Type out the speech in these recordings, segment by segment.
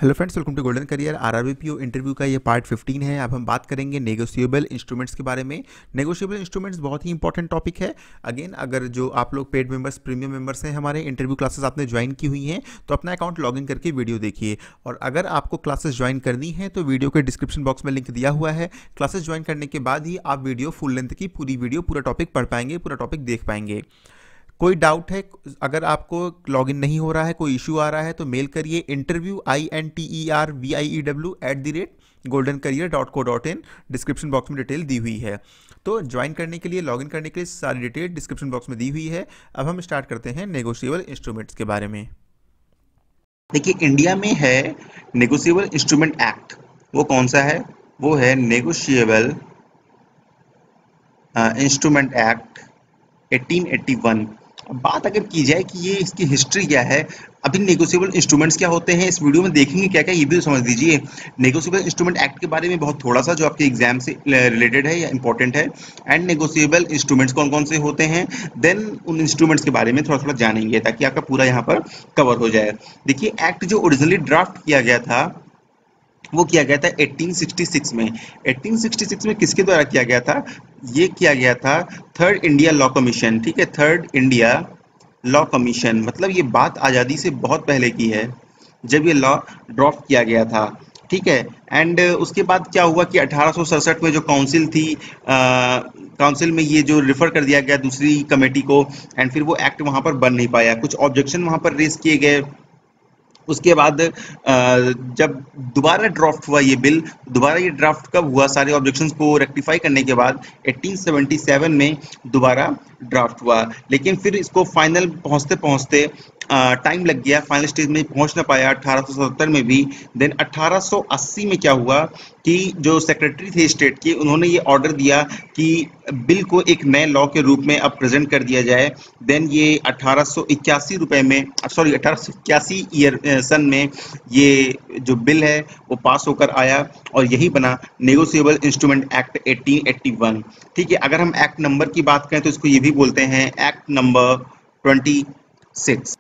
Hello friends, welcome to Golden Career. RRB PO interview का ये part 15 है। अब हम बात करेंगे नेगोशिएबल इंस्ट्रूमेंट्स के बारे में। नेगोशिएबल इंस्ट्रूमेंट्स बहुत ही इंपॉर्टेंट टॉपिक है। अगेन, अगर जो आप लोग पेड मेंबर्स, प्रीमियम मेंबर्स हैं, हमारे इंटरव्यू क्लासेस आपने ज्वाइन की हुई हैं, तो अपना अकाउंट लॉगिन करके वीडियो देखिए। और अगर आपको क्लासेस ज्वाइन करनी है तो वीडियो के डिस्क्रिप्शन बॉक्स में लिंक दिया हुआ है। क्लासेस ज्वाइन करने के बाद ही आप वीडियो फुल लेंथ की पूरी वीडियो, पूरा टॉपिक पढ़ पाएंगे, पूरा टॉपिक देख पाएंगे। कोई डाउट है, अगर आपको लॉगिन नहीं हो रहा है, कोई इशू आ रहा है, तो मेल करिए interview@goldencarier.co.in। डिस्क्रिप्शन बॉक्स में डिटेल दी हुई है। तो ज्वाइन करने के लिए, लॉगिन करने के लिए सारी डिटेल डिस्क्रिप्शन बॉक्स में दी हुई है। अब हम स्टार्ट करते हैं नेगोशिएबल इंस्ट्रूमेंट्स के बारे में। देखिए, इंडिया में है नेगोशिएबल इंस्ट्रूमेंट एक्ट। वो कौन सा है? वो है नेगोशिएबल इंस्ट्रूमेंट एक्ट 1881। अब बात अगर की जाए कि ये इसकी हिस्ट्री क्या है, अभी नेगोशिएबल इंस्ट्रूमेंट्स क्या होते हैं, इस वीडियो में देखेंगे क्या क्या, ये भी तो समझ लीजिए। नेगोशिएबल इंस्ट्रूमेंट एक्ट के बारे में बहुत थोड़ा सा, जो आपके एग्जाम से रिलेटेड है या इंपॉर्टेंट है, एंड नेगोशिएबल इंस्ट्रूमेंट्स कौन कौन से होते हैं, देन उन इंस्ट्रूमेंट्स के बारे में थोड़ा थोड़ा जानेंगे ताकि आपका पूरा यहाँ पर कवर हो जाए। देखिए, एक्ट जो ओरिजिनली ड्राफ्ट किया गया था वो किया गया था 1866 में। 1866 में किसके द्वारा किया गया था? ये किया गया था थर्ड इंडिया लॉ कमीशन। ठीक है, थर्ड इंडिया लॉ कमीशन, मतलब ये बात आज़ादी से बहुत पहले की है जब ये लॉ ड्राफ्ट किया गया था। ठीक है, एंड उसके बाद क्या हुआ कि 1867 में जो काउंसिल थी, काउंसिल में ये जो रिफर कर दिया गया दूसरी कमेटी को, एंड फिर वो एक्ट वहाँ पर बन नहीं पाया, कुछ ऑब्जेक्शन वहाँ पर रेज किए गए। उसके बाद जब दोबारा ड्राफ्ट हुआ ये बिल, दोबारा ये ड्राफ्ट कब हुआ, सारे ऑब्जेक्शंस को रेक्टिफाई करने के बाद 1877 में दोबारा ड्राफ्ट हुआ। लेकिन फिर इसको फाइनल पहुंचते पहुंचते टाइम लग गया, फाइनल स्टेज में पहुंच ना पाया 1877 में भी। देन 1880 में क्या हुआ कि जो सेक्रेटरी थे स्टेट के, उन्होंने ये ऑर्डर दिया कि बिल को एक नए लॉ के रूप में अब प्रेजेंट कर दिया जाए। देन ये 1881 ईयर सन में ये जो बिल है वो पास होकर आया, और यही बना नेगोशिएबल इंस्ट्रूमेंट एक्ट 1881। ठीक है, अगर हम एक्ट नंबर की बात करें तो इसको ये भी बोलते हैं एक्ट नंबर 26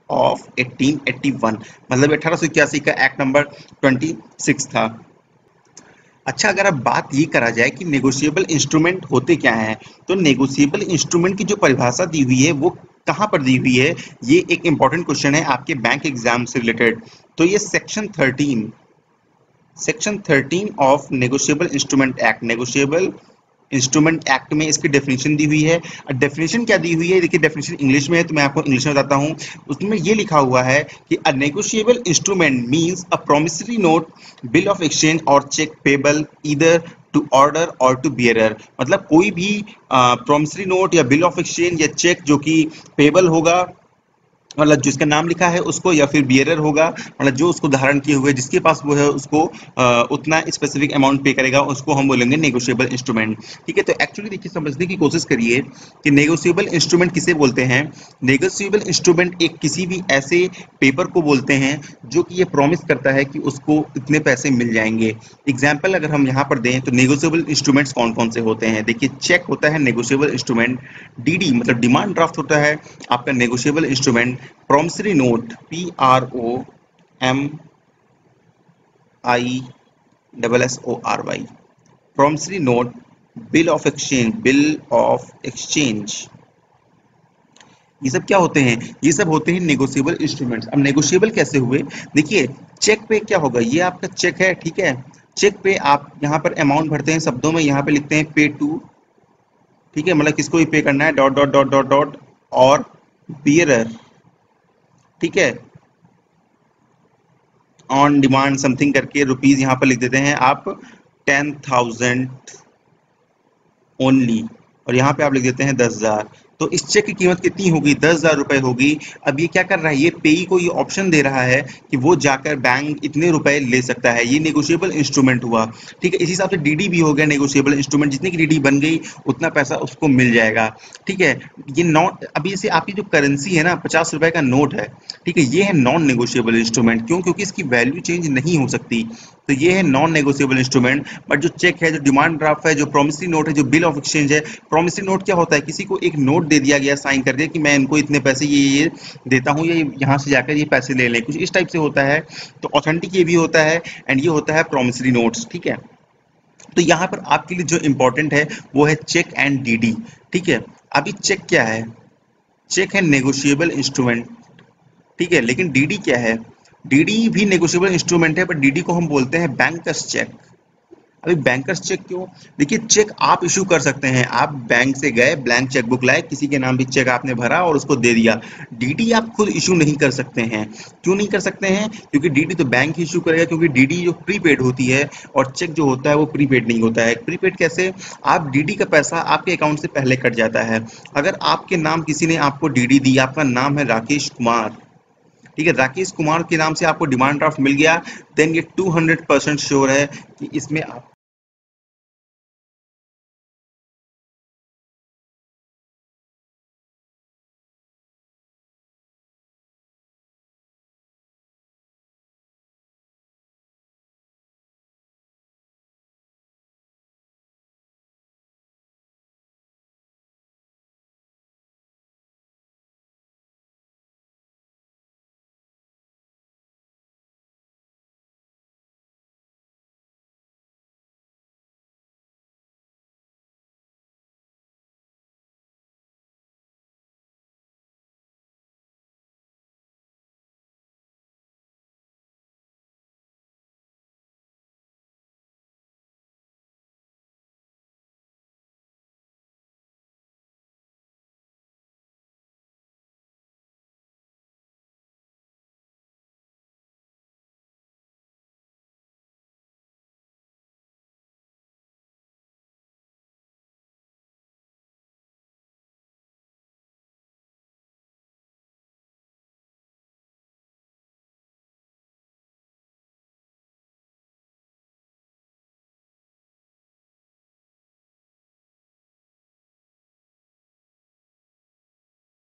ऑफ 1881, मतलब 1881 का एक्ट नंबर 26 था। अच्छा, अगर अब बात ये करा जाए कि नेगोशिएबल इंस्ट्रूमेंट होते क्या हैं, तो नेगोशिएबल इंस्ट्रूमेंट की जो परिभाषा दी हुई है वो कहाँ पर दी हुई है, ये एक इंपॉर्टेंट क्वेश्चन है आपके बैंक एग्जाम से रिलेटेड। तो ये section 13 of negotiable instrument act, negotiable instrument act में इसकी डेफिनेशन दी हुई है। डेफिनेशन क्या दी हुई है? देखिए, डेफिनेशन इंग्लिश में है तो मैं आपको इंग्लिश में बताता हूँ। उसमें ये लिखा हुआ है कि a negotiable instrument means a promissory note, bill of exchange और cheque payable either to order और टू बियरर। मतलब कोई भी प्रोमिसरी नोट या बिल ऑफ एक्सचेंज या चेक जो कि पेबल होगा, मतलब जिसका नाम लिखा है उसको, या फिर बियरर होगा, मतलब जो उसको धारण किए हुए जिसके पास वो है उसको उतना स्पेसिफिक अमाउंट पे करेगा, उसको हम बोलेंगे नेगोशिएबल इंस्ट्रूमेंट। ठीक है, तो एक्चुअली देखिए, समझने की कोशिश करिए कि नेगोशिएबल इंस्ट्रूमेंट किसे बोलते हैं। नेगोशिएबल इंस्ट्रूमेंट एक किसी भी ऐसे पेपर को बोलते हैं जो कि ये प्रॉमिस करता है कि उसको इतने पैसे मिल जाएंगे। एग्जाम्पल अगर हम यहाँ पर दें तो नेगोशिएबल इंस्ट्रूमेंट्स कौन कौन से होते हैं? देखिए, चेक होता है नेगोशिएबल इंस्ट्रूमेंट, डीडी मतलब डिमांड ड्राफ्ट होता है आपका negotiable instrument, promissory note PROMISSORY, promissory note, bill of exchange, ये सब क्या होते हैं? ये सब होते हैं नेगोशिएबल इंस्ट्रूमेंट्स। अब नेगोशिएबल कैसे हुए? देखिए, चेक पे क्या होगा, ये आपका चेक है। ठीक है, चेक पे आप यहाँ पर अमाउंट भरते हैं, शब्दों में यहाँ पे लिखते हैं पे टू। ठीक है, मतलब किसको भी पे करना है, dot dot dot dot dot, और बियरर। ठीक है, ऑन डिमांड समथिंग करके रुपीज यहाँ पर लिख देते हैं आप 10,000 ओनली, और यहाँ पे आप लिख देते हैं 10,000। तो इस चेक की कीमत कितनी होगी? 10,000 रुपए होगी। अब ये क्या कर रहा है, ये पेई को ये ऑप्शन दे रहा है कि वो जाकर बैंक इतने रुपए ले सकता है। ये नेगोशिएबल इंस्ट्रूमेंट हुआ। ठीक है, इसी हिसाब से डीडी भी हो गया नेगोशिएबल इंस्ट्रूमेंट, जितनी की डीडी बन गई उतना पैसा उसको मिल जाएगा। ठीक है, ये नॉट, अभी जैसे आपकी जो करेंसी है ना, 50 रुपए का नोट है, ठीक है, ये है नॉन नेगोशिएबल इंस्ट्रूमेंट। क्यों? क्योंकि इसकी वैल्यू चेंज नहीं हो सकती, तो ये है नॉन नेगोशिएबल इंस्ट्रूमेंट। बट जो चेक है, जो डिमांड ड्राफ्ट है, जो प्रॉमिसरी नोट है, जो बिल ऑफ एक्सचेंज है, प्रॉमिसरी नोट क्या होता है? किसी को एक नोट दे दिया गया साइन करके कि मैं इनको इतने पैसे ये देता हूँ, ये यहाँ से जाकर ये पैसे ले लें, कुछ इस टाइप से होता है। तो ऑथेंटिक ये भी होता है, एंड ये होता है प्रॉमिसरी नोट्स, ठीक है। तो यहाँ पर आपके लिए जो इम्पोर्टेंट है वो है चेक एंड डीडी, ठीक है। अभी चेक क्या है? चेक है नेगोशिएबल इंस्ट्रूमेंट, ठीक है, लेकिन डीडी क्या है? डीडी भी नेगोशिएबल इंस्ट्रूमेंट है, बट डीडी को हम बोलते हैं बैंकर्स चेक। अभी बैंकर्स चेक क्यों? देखिए, चेक आप इशू कर सकते हैं, आप बैंक से गए, ब्लैंक चेकबुक लाए, किसी के नाम भी चेक आपने भरा और उसको दे दिया। डीडी आप खुद इशू नहीं कर सकते हैं। क्यों नहीं कर सकते हैं? क्योंकि डीडी तो बैंक इशू करेगा, क्योंकि डीडी जो प्रीपेड होती है और चेक जो होता है वो प्रीपेड नहीं होता है। प्रीपेड कैसे? आप डीडी का पैसा आपके अकाउंट से पहले कट जाता है। अगर आपके नाम किसी ने आपको डीडी दी, आपका नाम है राकेश कुमार, ठीक है, राकेश कुमार के नाम से आपको डिमांड ड्राफ्ट मिल गया, देन ये 200% श्योर है कि इसमें आप